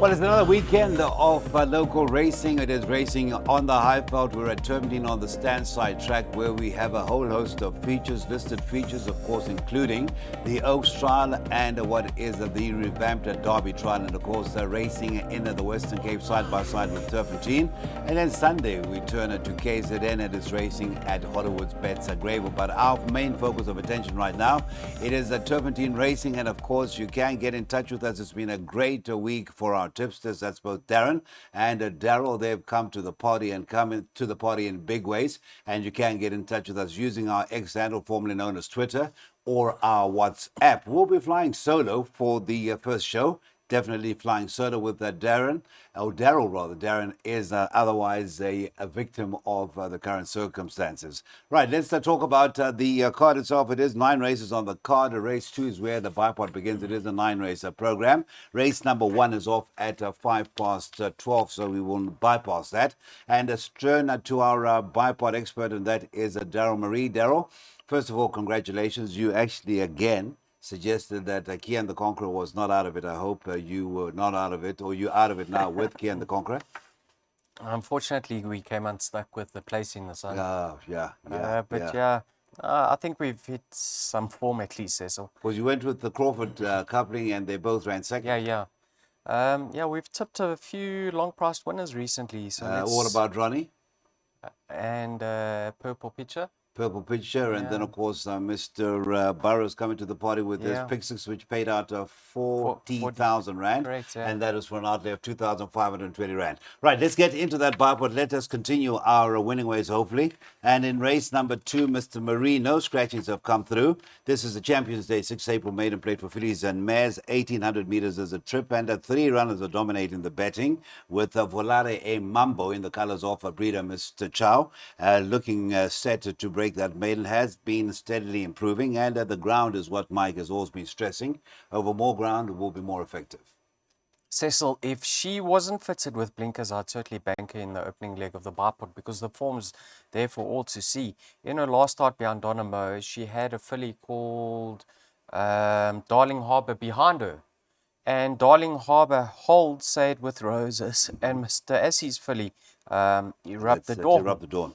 Well, it's another weekend of local racing. It is racing on the Highveld. We're at Turffontein on the stand-side track where we have a whole host of features, listed features, of course, including the Oaks Trial and what is the revamped Derby Trial, and of course, racing in the Western Cape side by side with Turffontein. And then Sunday, we turn it to KZN and it's racing at Hollywood's Bets Gravel. But our main focus of attention right now, it is Turffontein racing, and of course, you can get in touch with us. It's been a great week for our tipsters. That's both Darren and Daryl. They've come to the party and come into the party in big ways. And you can get in touch with us using our X handle, formerly known as Twitter, or our WhatsApp. We'll be flying solo for the first show. Definitely flying solo with Daryl rather. Darren is otherwise a victim of the current circumstances. Right, let's talk about the card itself. It is 9 races on the card. Race 2 is where the Bipot begins. It is a 9-race program. Race number 1 is off at 12:05, so we will bypass that. And a turn to our Bipot expert, and that is Daryl Marie. Daryl, first of all, congratulations. You actually, again, suggested that Kia and the Conqueror was not out of it. I hope you were not out of it, or you're out of it now with Kia and the Conqueror. Unfortunately, we came unstuck with the placing this one. I think we've hit some form at least, Cecil. Because you went with the Crawford coupling and they both ran second. We've tipped a few long-priced winners recently. So what about Ronnie? And Purple Picture. And then of course Mr. Burrows coming to the party with his pick six, which paid out 40,000 rand. Correct, and that is for an outlay of 2,520 rand. Right, let's get into that Bipot. Let us continue our winning ways, hopefully. And in race number 2, Mr. Marie, no scratchings have come through. This is the Champions Day 6 April maiden plate for fillies and mares. 1,800 meters as a trip, and 3 runners are dominating the betting, with Volare a Mambo in the colors of a breeder, Mr. Chow, looking set to break that maiden. Has been steadily improving, and the ground is what Mike has always been stressing. Over more ground will be more effective. Cecil, if she wasn't fitted with blinkers, I'd certainly bank her in the opening leg of the Bipot, because the form's there for all to see. Last start behind Donna Mo, she had a filly called Darling Harbour behind her. And Darling Harbour holds Said with Roses, and Mr. Essie's filly rubbed the dawn.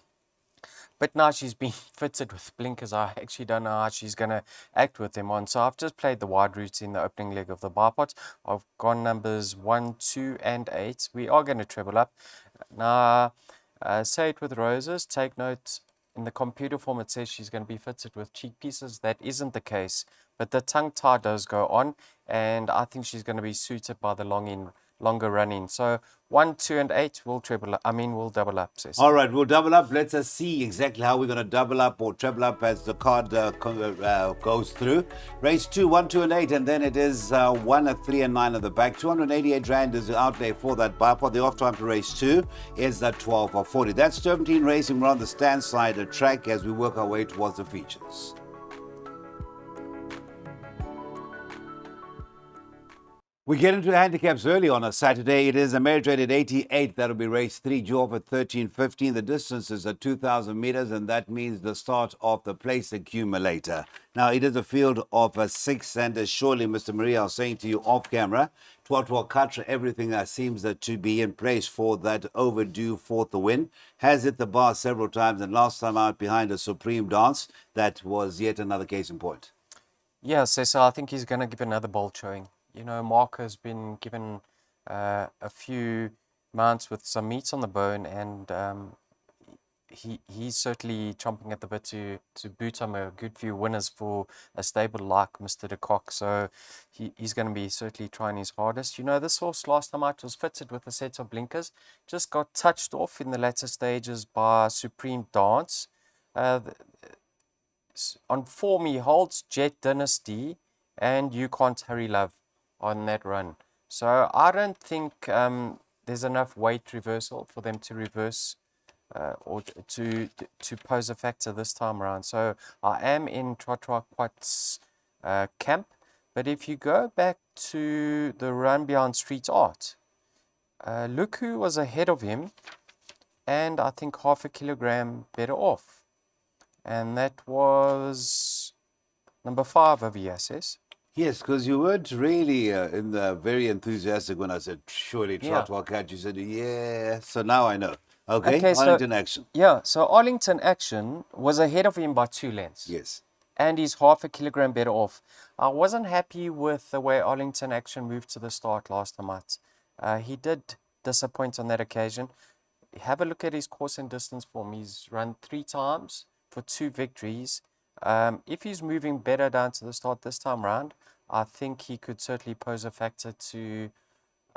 But now she's been fitted with blinkers. I actually don't know how she's going to act with them on. So I've just played the wide routes in the opening leg of the Bipot. I've gone numbers 1, 2, and 8. We are going to treble up. Now, Say It With Roses, take note, in the computer form it says she's going to be fitted with cheek pieces. That isn't the case. But the tongue tie does go on, and I think she's going to be suited by the longer running. So 1, 2, and 8 we'll double up. Cecil. All right, we'll double up. Let's see exactly how we're going to double up or treble up as the card goes through. Race 2, 1, 2, and 8, and then it is 1, 3, and 9 at the back. 288 rand is the outlay for that Bipot. The off time to race 2 is 12:40. That's Turffontein racing. We're on the stand side track as we work our way towards the features. We get into handicaps early on a Saturday. It is a merit rated 88. That'll be race 3, due off at 13:15. The distance is 2,000 meters, and that means the start of the place accumulator. Now, it is a field of 6, and surely, Mr. Maria, I was saying to you off camera, 12 Katra, everything seems to be in place for that overdue fourth win. Has hit the bar several times, and last time out behind a Supreme Dance, that was yet another case in point. Yeah, Cecil, I think he's going to give another bold showing. Mark has been given a few mounts with some meats on the bone, and he's certainly chomping at the bit to boot him a good few winners for a stable like Mr. de Kock. So he's going to be certainly trying his hardest. This horse last time out was fitted with a set of blinkers, just got touched off in the latter stages by Supreme Dance. On form, he holds Jet Dynasty and You Can't Hurry Love on that run. So I don't think there's enough weight reversal for them to reverse or to pose a factor this time around. So I am in Trotwa Quat's camp. But if you go back to the run behind Street Art, look who was ahead of him, and I think half a kilogram better off. And that was number 5 over here, says. Yes, because you weren't really very enthusiastic when I said, surely Yeah. Trotwell Catch. You said, yeah. So now I know. Okay, Okay, so Arlington Action. yeah, so Arlington Action was ahead of him by 2 lengths. Yes. And he's half a kilogram better off. I wasn't happy with the way Arlington Action moved to the start last night. He did disappoint on that occasion. Have a look at his course and distance form. He's run 3 times for 2 victories. If he's moving better down to the start this time round, I think he could certainly pose a factor to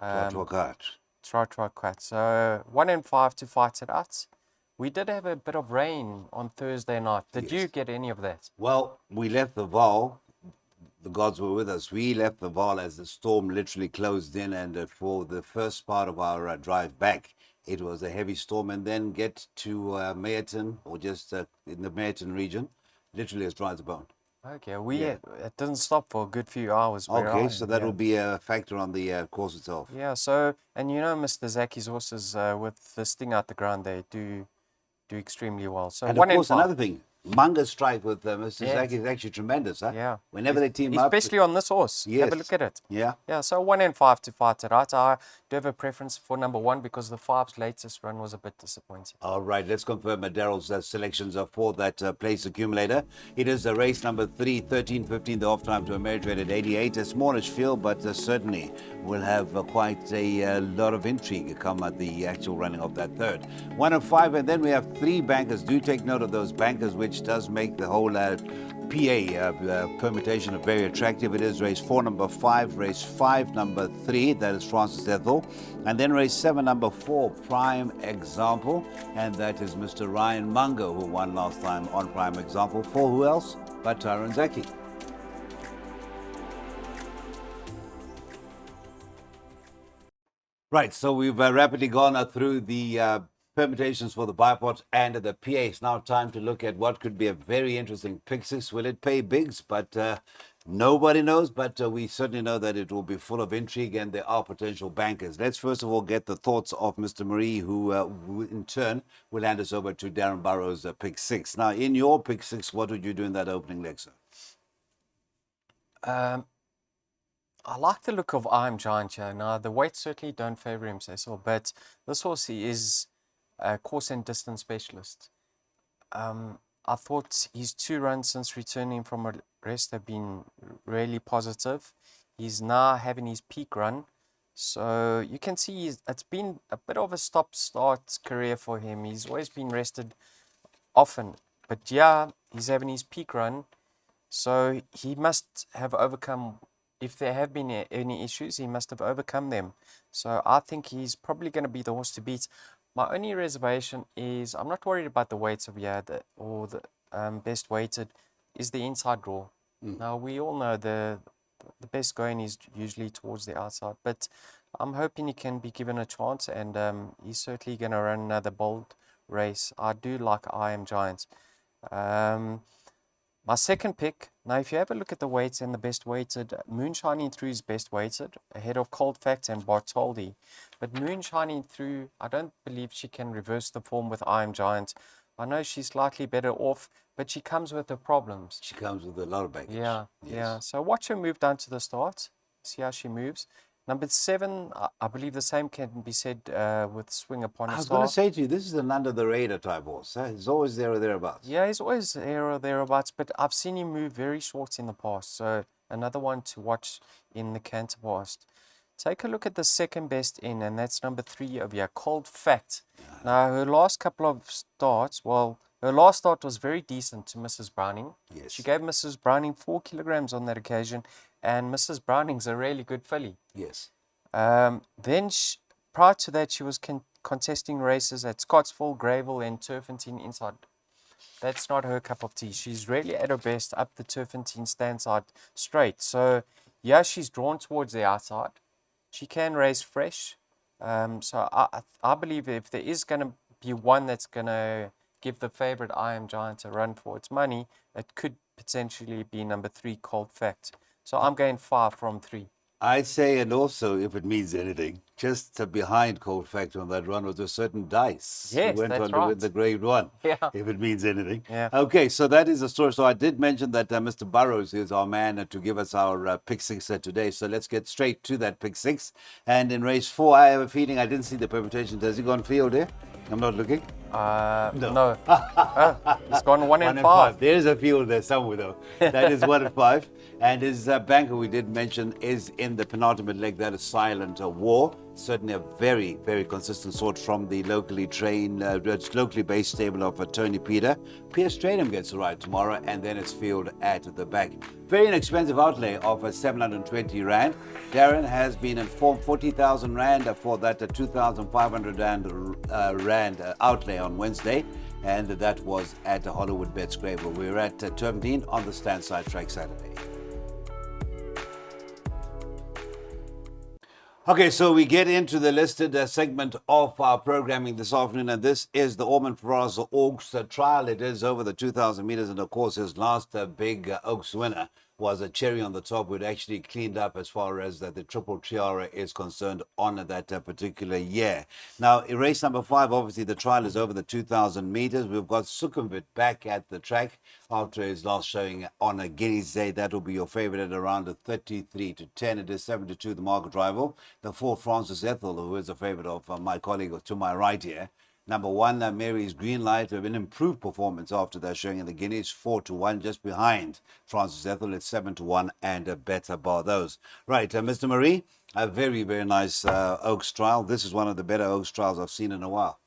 Trotwell Catch. try quite. So 1 and 5 to fight it out. We did have a bit of rain on Thursday night. Did you Yes. get any of that? Well, we left the Val. The gods were with us. We left the Val as the storm literally closed in, and for the first part of our drive back, it was a heavy storm, and then get to Mayerton, or just in the Mayerton region, literally as dry as a bone. Okay, Yeah. it didn't stop for a good few hours. Okay, so that will be a factor on the course itself. Yeah, so, and you know, Mr. Zaki's horses with this thing out the ground, they do extremely well. So And of one and course, five. another thing, Munga's strike with Mr. Yes. Zaki is actually tremendous, huh? Yeah. Whenever they team up. Especially on this horse. Have a Yes. look at it. Yeah. Yeah, so 1 and 5 to fight it out. I do have a preference for number 1 because the 5's latest run was a bit disappointing. All right, let's confirm Daryl's selections for that place accumulator. It is race number 3, 13:15, the off time to Ameritrade at 88. A smallish field, but certainly will have quite a lot of intrigue come at the actual running of that third. 1 and 5, and then we have 3 bankers. Do take note of those bankers, which does make the whole PA permutation very attractive. It is race 4, number 5, race 5, number 3, that is Francis Ethel, and then race 7, number 4, Prime Example, and that is Mr. Ryan Mungo, who won last time on Prime Example. For who else but Tyron Zaki? Right, so we've rapidly gone through the permutations for the Bipot and the PA. It's now time to look at what could be a very interesting pick six. Will it pay bigs? But nobody knows, but we certainly know that it will be full of intrigue and there are potential bankers. Let's first of all get the thoughts of Mr. Marie, who in turn will hand us over to Darren Burrows' pick six. Now, in your pick six, what would you do in that opening leg, sir? I like the look of I Am Giant here. Now, the weights certainly don't favor him, Cecil, but this horse is a course and distance specialist. I thought his 2 runs since returning from a rest have been really positive. He's now having his peak run. So you can see it's been a bit of a stop-start career for him. He's always been rested often. But yeah, he's having his peak run. So he must have overcome, if there have been any issues, he must have overcome them. So I think he's probably going to be the horse to beat. My only reservation is I'm not worried about the weights of Yad or the best weighted, is the inside draw. Now, we all know the best going is usually towards the outside, but I'm hoping he can be given a chance, and he's certainly going to run another bold race. I do like I Am Giant. My second pick, now if you have a look at the weights and the best weighted, Moonshining Through is best weighted, ahead of Cold Fact and Bartoldi. But Moonshining Through, I don't believe she can reverse the form with I Am Giant. I know she's slightly better off, but she comes with the problems. She comes with a lot of baggage. Yeah, yeah. So watch her move down to the start, see how she moves. Number 7, I believe the same can be said with Swing Upon a I was Star. going to say to you, this is an under-the-radar type horse. Huh? He's always there or thereabouts. Yeah, he's always there or thereabouts, but I've seen him move very short in the past. So another one to watch in the canter past. Take a look at the second best in, and that's number 3 of your Cold Fact. Now, her last couple of starts, well, her last start was very decent to Mrs. Browning. Yes. She gave Mrs. Browning 4 kilograms on that occasion, and Mrs. Browning's a really good filly. Yes. Then, prior to that, she was contesting races at Scottsville, Greyville, and Turffontein inside. That's not her cup of tea. She's really at her best up the Turffontein stand side straight. So, yeah, she's drawn towards the outside. She can race fresh. So I believe if there is going to be one that's going to give the favorite I Am Giant a run for its money, it could potentially be number 3, Cold Fact. So I'm going 5 from 3. I'd say, and also, if it means anything, Just behind Cold Factor on that run was a certain Dice, who Yes, went that's on to win right. the Grade 1, Yeah. if it means anything. Yeah. Okay, so that is the story. So I did mention that Mr. Burrows is our man to give us our pick six today. So let's get straight to that pick six. And in race 4, I have a feeling I didn't see the permutation. Has he gone field here? I'm not looking. No. Oh, it's gone 1 1 and and 5. 5. There is a field there somewhere, though. That is 1 and 5. And his banker, we did mention, is in the penultimate leg. That is Silent War. Certainly a very, very consistent sort from the locally trained, locally based stable of Tony Peter. Pierce Stratum gets a ride tomorrow, and then it's field at the back. Very inexpensive outlay of 720 Rand. Darren has been informed 40,000 Rand for that 2,500 Rand outlay on Wednesday. And that was at Hollywood Bets Gravel. We're at Turffontein on the Standside Track Saturday. Okay, so we get into the listed segment of our programming this afternoon, and this is the Ormond Ferraz Oaks trial. It is over the 2,000 meters, and of course, his last big Oaks winner was a cherry on the top. We'd actually cleaned up as far as the triple tiara is concerned on that particular year. Now, in race number 5, obviously the trial is over the 2,000 meters. We've got Sukhumvit back at the track after his last showing on a Guinea's Day. That will be your favorite at around a 33-10. It is 7-2, the market rival. The 4, Francis Ethel, who is a favorite of my colleague to my right here. Number 1, Mary's Green Light, have an improved performance after their showing in the Guineas, 4-1, just behind Francis Ethel. It's 7-1 and a better bar those. Right, Mr. Marie, a very, very nice Oaks trial. This is one of the better Oaks trials I've seen in a while.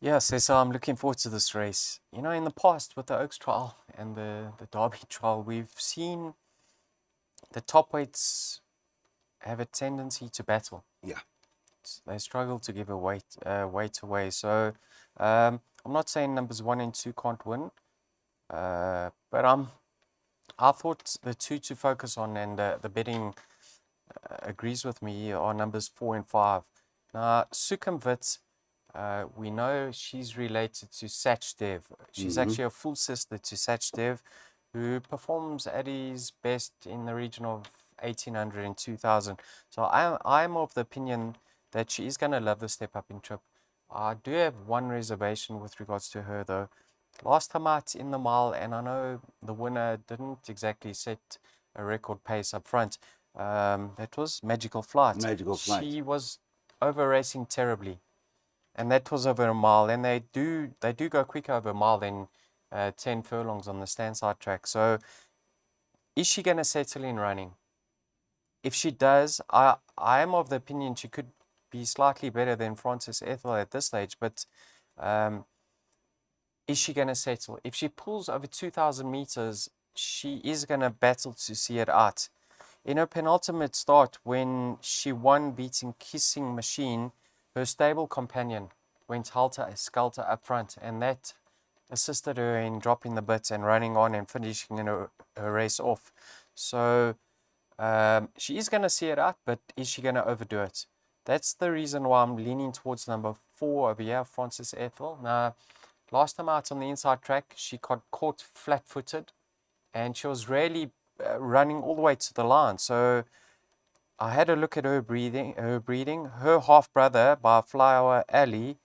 Yes, so I'm looking forward to this race. You know, in the past with the Oaks trial and the Derby trial, we've seen the top weights have a tendency to battle. Yeah. They struggle to give a weight away. So I'm not saying numbers 1 and 2 can't win, but I thought the 2 to focus on, and the betting agrees with me, are numbers 4 and 5. Now, Sukhumvit, we know she's related to Sachdev. She's actually a full sister to Sachdev, who performs at his best in the region of 1,800 and 2,000. So I'm of the opinion that she is going to love the step up in trip. I do have one reservation with regards to her, though. Last time out in the mile, and I know the winner didn't exactly set a record pace up front. That was Magical Flight. Magical Flight. She was over racing terribly, and that was over a mile. And they do go quicker over a mile than 10 furlongs on the Standside track. So, is she going to settle in running? If she does, I am of the opinion she could be slightly better than Francis Ethel at this stage, but is she going to settle? If she pulls over 2,000 meters, she is going to battle to see it out. In her penultimate start, when she won beating Kissing Machine, her stable companion went helter-skelter up front, and that assisted her in dropping the bit and running on and finishing her race off. So she is going to see it out, but is she going to overdo it? That's the reason why I'm leaning towards number 4 over here, Francis Ethel. Now, last time out on the inside track, she got caught flat-footed, and she was really running all the way to the line. So I had a look at her breeding. Her half-brother by Flower Alley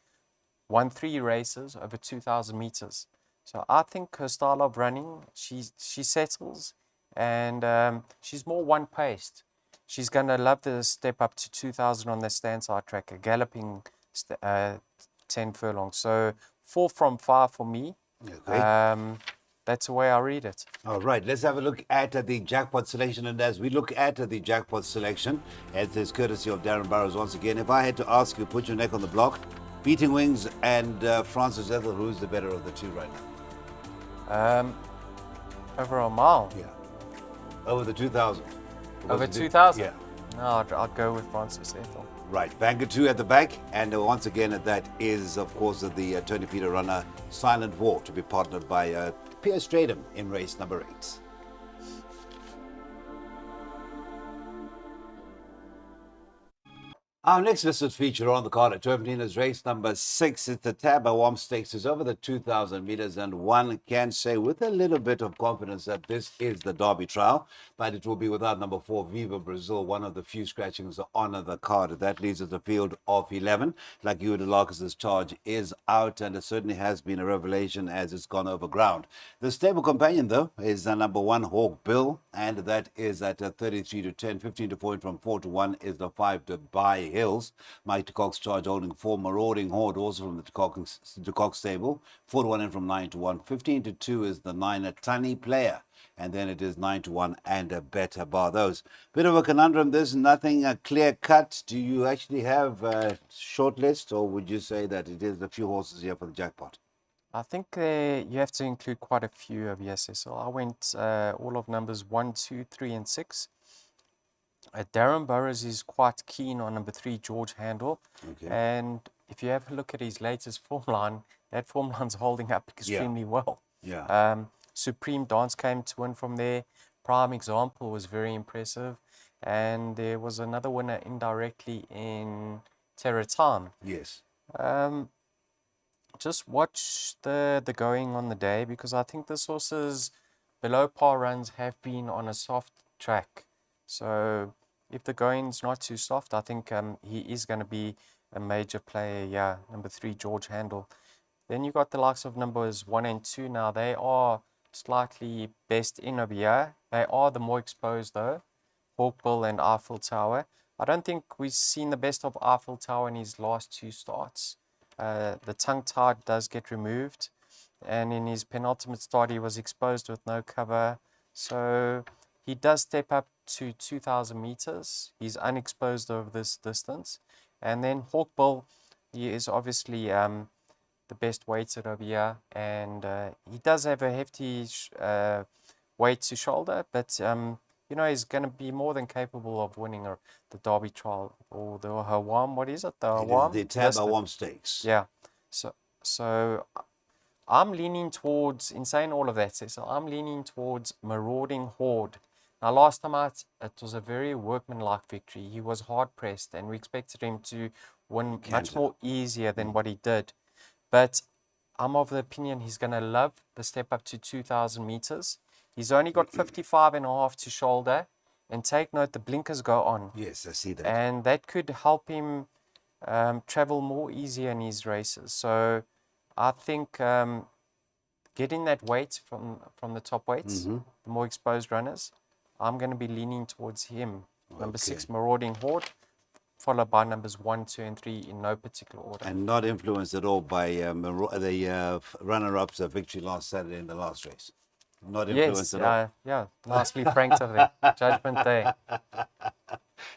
won 3 races over 2,000 meters. So I think her style of running, she settles, and she's more one-paced. She's going to love the step up to 2,000 on the Standside track, a galloping 10 furlongs. So 4 from 5 for me. Okay. That's the way I read it. All right, let's have a look at the Jackpot selection. And as we look at the Jackpot selection, it is courtesy of Darren Burrows once again. If I had to ask you, put your neck on the block, Beating Wings and Francis Ethel, who's the better of the 2 right now? Over a mile. Yeah. Over the 2,000. Over 2,000? Yeah. No, I'd go with Francis Ethel. Right, banker 2 at the back, and once again that is of course the Tony Peter runner Silent War, to be partnered by Pierce Stratum in race number 8. Our next listed feature on the card at Turpentine is race number 6. It's the Tab Awam Stakes. It's over the 2,000 meters, and one can say with a little bit of confidence that this is the Derby trial, but it will be without number 4, Viva Brazil, one of the few scratchings on the card. That leaves us a field of 11. Like you, Larkis's charge is out, and it certainly has been a revelation as it's gone over ground. The stable companion, though, is number 1, Hawk Bill, and that is at 33 to 10, 15 to 4, from 4 to 1 is the 5 to Buy Hills. Mike de Kock's charge holding 4, Marauding Horde, also from the de Kock stable. 4 to 1 and from 9 to 1. 15 to 2 is the 9, a Tunny Player. And then it is 9 to 1 and a Better Bar those. Bit of a conundrum. There's nothing clear cut. Do you actually have a short list, or would you say that it is a few horses here for the jackpot? I think you have to include quite a few of yes. So I went all of numbers 1, 2, 3, and 6. Darren Burrows is quite keen on number 3, George Handel. Okay. And if you have a look at his latest form line, that form line's holding up extremely well. Yeah. Supreme Dance came to win from there. Prime Example was very impressive. And there was another winner indirectly in Terra Time. Yes. Just watch the going on the day, because I think this horse's below par runs have been on a soft track. So if the going's not too soft, I think he is going to be a major player. Yeah, number 3, George Handel. Then you got the likes of numbers 1 and 2. Now they are slightly best in over here. They are the more exposed though. Hawkbill and Eiffel Tower. I don't think we've seen the best of Eiffel Tower in his last 2 starts. The tongue tied does get removed, and in his penultimate start he was exposed with no cover. So he does step up to 2,000 meters. He's unexposed over this distance. And then Hawkbill, he is obviously the best weighted over here, and he does have a hefty weight to shoulder, but you know, he's going to be more than capable of winning the Derby trial, or the Hawam. What is it? The Hawam? It is the Tab Awam Stakes. Yeah. So I'm leaning towards, in saying all of that, so I'm leaning towards Marauding Horde. Now, last time out, it was a very workmanlike victory. He was hard pressed, and we expected him to win much more easier than what he did. But I'm of the opinion he's going to love the step up to 2,000 meters. He's only got 55.5 to shoulder. And take note, the blinkers go on. Yes, I see that. And that could help him travel more easier in his races. So I think getting that weight from the top weights, the more exposed runners, I'm going to be leaning towards him. Number 6, Marauding Horde, followed by numbers 1, 2, and 3 in no particular order. And not influenced at all by the runner-up's victory last Saturday in the last race. Not influenced at all. Yeah, nicely franked of it. Judgment Day.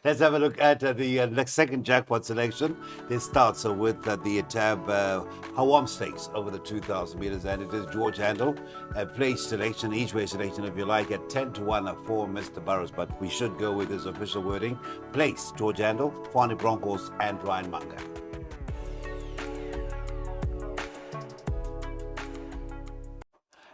Let's have a look at the second jackpot selection. It starts with the Tab Hawam Stakes over the 2,000 meters, and it is George Handel. A place selection, each way selection, if you like, at 10 to 1 for Mr. Burrows, but we should go with his official wording. Place, George Handel, Fani Broncos, and Ryan Manga.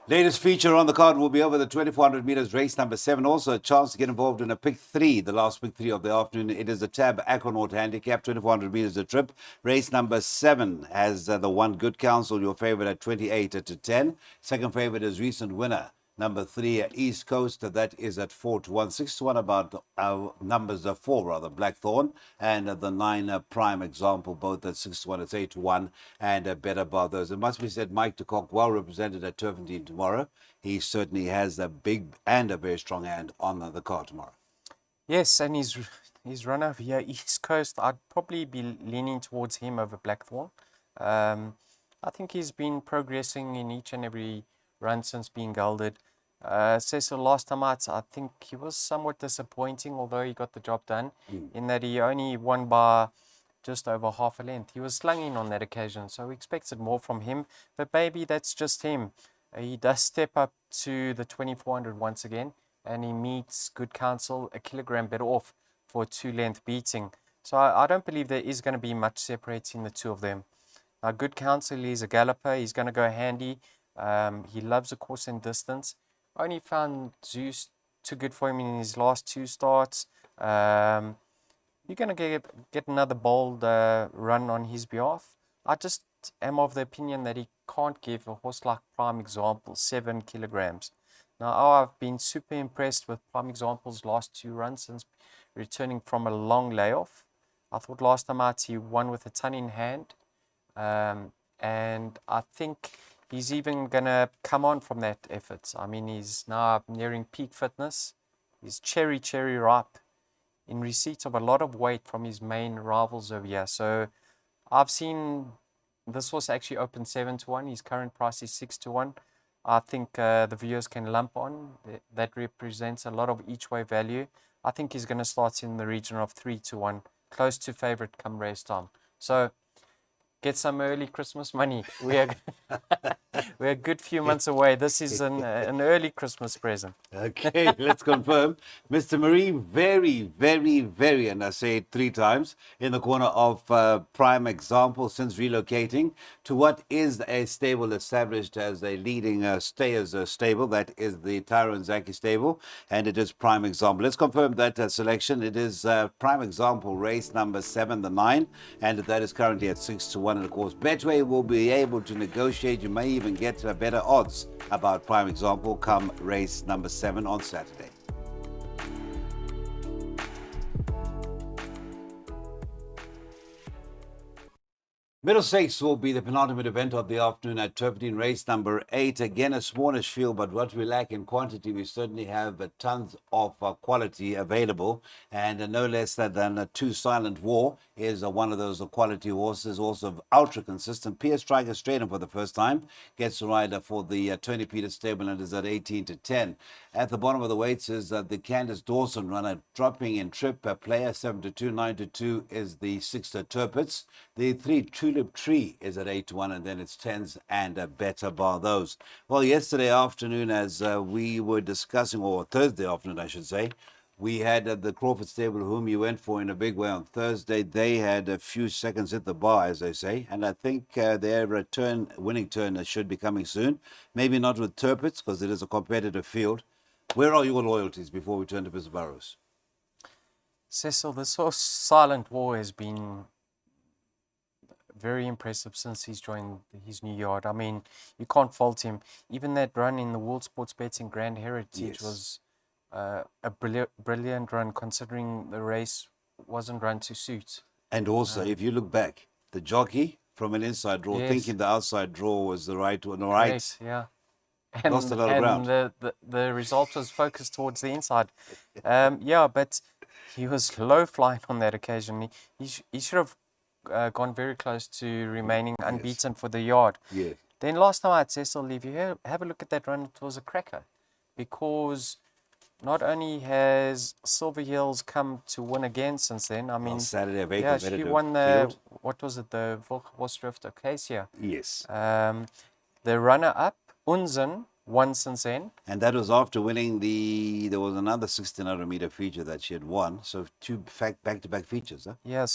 Latest feature on the card will be over the 2,400 meters race number 7. Also a chance to get involved in a pick 3, the last pick 3 of the afternoon. It is the Tab Aquanaut handicap, 2,400 meters a trip. Race number 7 has the one Good Counsel, your favorite, at 28 to 10. Second favorite is recent winner, number 3, East Coast. That is at 4 to 1. 6 to 1 about numbers 4 rather, Blackthorn, and the 9 Prime Example, both at 6 to 1. It's 8 to 1 and better about those. It must be said, Mike de Kock well represented at Turffontein tomorrow. He certainly has a big and a very strong hand on the card tomorrow. Yes, and his run over here, East Coast, I'd probably be leaning towards him over Blackthorn. I think he's been progressing in each and every run since being gelded. Cecil, last time out, I think he was somewhat disappointing, although he got the job done, in that he only won by just over half a length. He was slunging on that occasion, so we expected more from him, but maybe that's just him. He does step up to the 2,400 once again, and he meets Good Counsel a kilogram better off for a 2-length beating. So I don't believe there is going to be much separating the two of them. Now, Good Counsel is a galloper. He's going to go handy. He loves the course and distance. Only found Zeus too good for him in his last 2 starts. you're going to get another bold run on his behalf. I just am of the opinion that he can't give a horse like Prime Example 7 kilograms. Now, I've been super impressed with Prime Example's last 2 runs since returning from a long layoff. I thought last time out he won with a ton in hand. And I think he's even going to come on from that effort. I mean, he's now nearing peak fitness. He's cherry ripe, in receipt of a lot of weight from his main rivals over here. So I've seen this horse actually open 7-1. His current price is 6-1. I think the viewers can lump on. That represents a lot of each way value. I think he's going to start in the region of 3-1, close to favorite come race time. So get some early Christmas money. We're a good few months away. This is an early Christmas present. Okay, let's confirm. Mr. Marie, very, and I say it 3 times, in the corner of Prime Example since relocating to what is a stable established as a leading stayers stable. That is the Tyrone Zaki stable, and it is Prime Example. Let's confirm that selection. It is Prime Example, race number 7, the 9, and that is currently at 6-1. And of course, Betway will be able to negotiate. You may even get better odds about Prime Example come race number 7 on Saturday. Middlesex will be the penultimate event of the afternoon at turffontein, race number 8. Again, a smallish field, but what we lack in quantity, we certainly have tons of quality available. And no less than 2 Silent War is one of those quality horses, also ultra consistent. Pierce Striker Stratum for the first time gets a rider for the Tony Peters stable and is at 18-10. At the bottom of the weights is the Candace Dawson runner, dropping in trip player 7-2, 9-2 is the 6 Turpits. The 3 Tulip Tree is at 8-1, and then it's 10s and better bar those. Well, yesterday afternoon, as we were discussing, or Thursday afternoon, I should say, we had the Crawford stable, whom you went for in a big way on Thursday. They had a few seconds at the bar, as they say, and I think their winning turn should be coming soon. Maybe not with Turpits, because it is a competitive field. Where are your loyalties before we turn to Mr. Burrows? Cecil, this horse Silent War has been very impressive since he's joined his new yard. I mean, you can't fault him. Even that run in the World Sports Betting Grand Heritage was a brilliant run, considering the race wasn't run to suit. And also, if you look back, the jockey from an inside draw, thinking the outside draw was the right one, right? Correct, yeah. And, lost a lot of ground. The result was focused towards the inside. Yeah, but he was low flying on that occasion. He should have gone very close to remaining unbeaten for the yard. Yeah. Then last time at Cecil, if you have a look at that run, it was a cracker, because not only has Silver Hills come to win again since then. I mean, on Saturday, a very she won the what was it, the Volksdrift Acacia. Yes. The runner-up Unzen won since then. And that was after winning there was another 1600-meter feature that she had won. So 2 back-to-back features, huh? Yeah,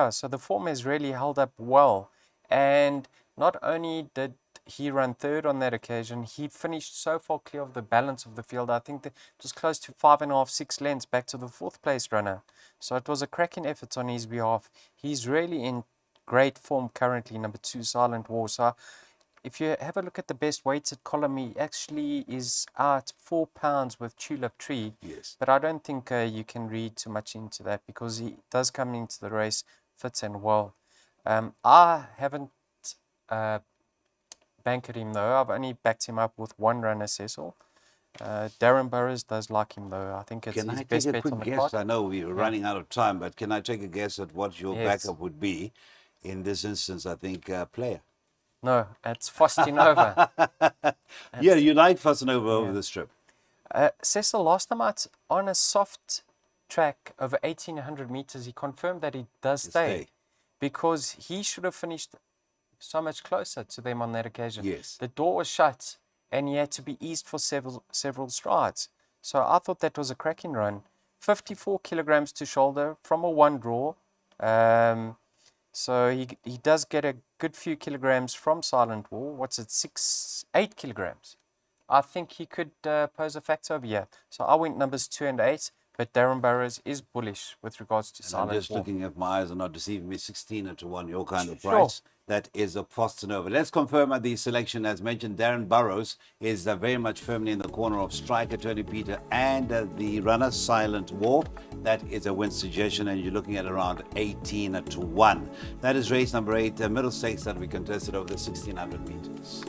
so the form has really held up well. And not only did he run 3rd on that occasion, he finished so far clear of the balance of the field. I think that it was close to 5.5, 6 lengths back to the 4th place runner. So it was a cracking effort on his behalf. He's really in great form currently, number 2 Silent War. So if you have a look at the best weighted column, he actually is out 4 pounds with Tulip Tree. Yes. But I don't think you can read too much into that, because he does come into the race fit and well. I haven't banked him though. I've only backed him up with 1 runner, Cecil. Darren Burrows does like him though. I think it's his best bet on the card. I know we're running out of time, but can I take a guess at what your backup would be in this instance? I think player. No, it's Fostinova. Yeah, you like Fostinova over the strip. Cecil, last time out on a soft track over 1800 meters, he confirmed that he does stay, because he should have finished so much closer to them on that occasion. Yes. The door was shut and he had to be eased for several strides. So I thought that was a cracking run. 54 kilograms to shoulder from a 1 draw. So he does get a good few kilograms from Silent War. What's it, 8 kilograms? I think he could pose a factor over here. So I went numbers 2 and 8. But Darren Barrows is bullish with regards to And I'm silent just form. looking if my eyes are not deceiving me, 16-1, your kind of Sure. price. That is a Boston over. Let's confirm at the selection. As mentioned, Darren Burrows is very much firmly in the corner of striker Tony Peter and the runner Silent War. That is a win suggestion, and you're looking at around 18-1. That is race number 8, middle stakes that we contested over the 1600 meters.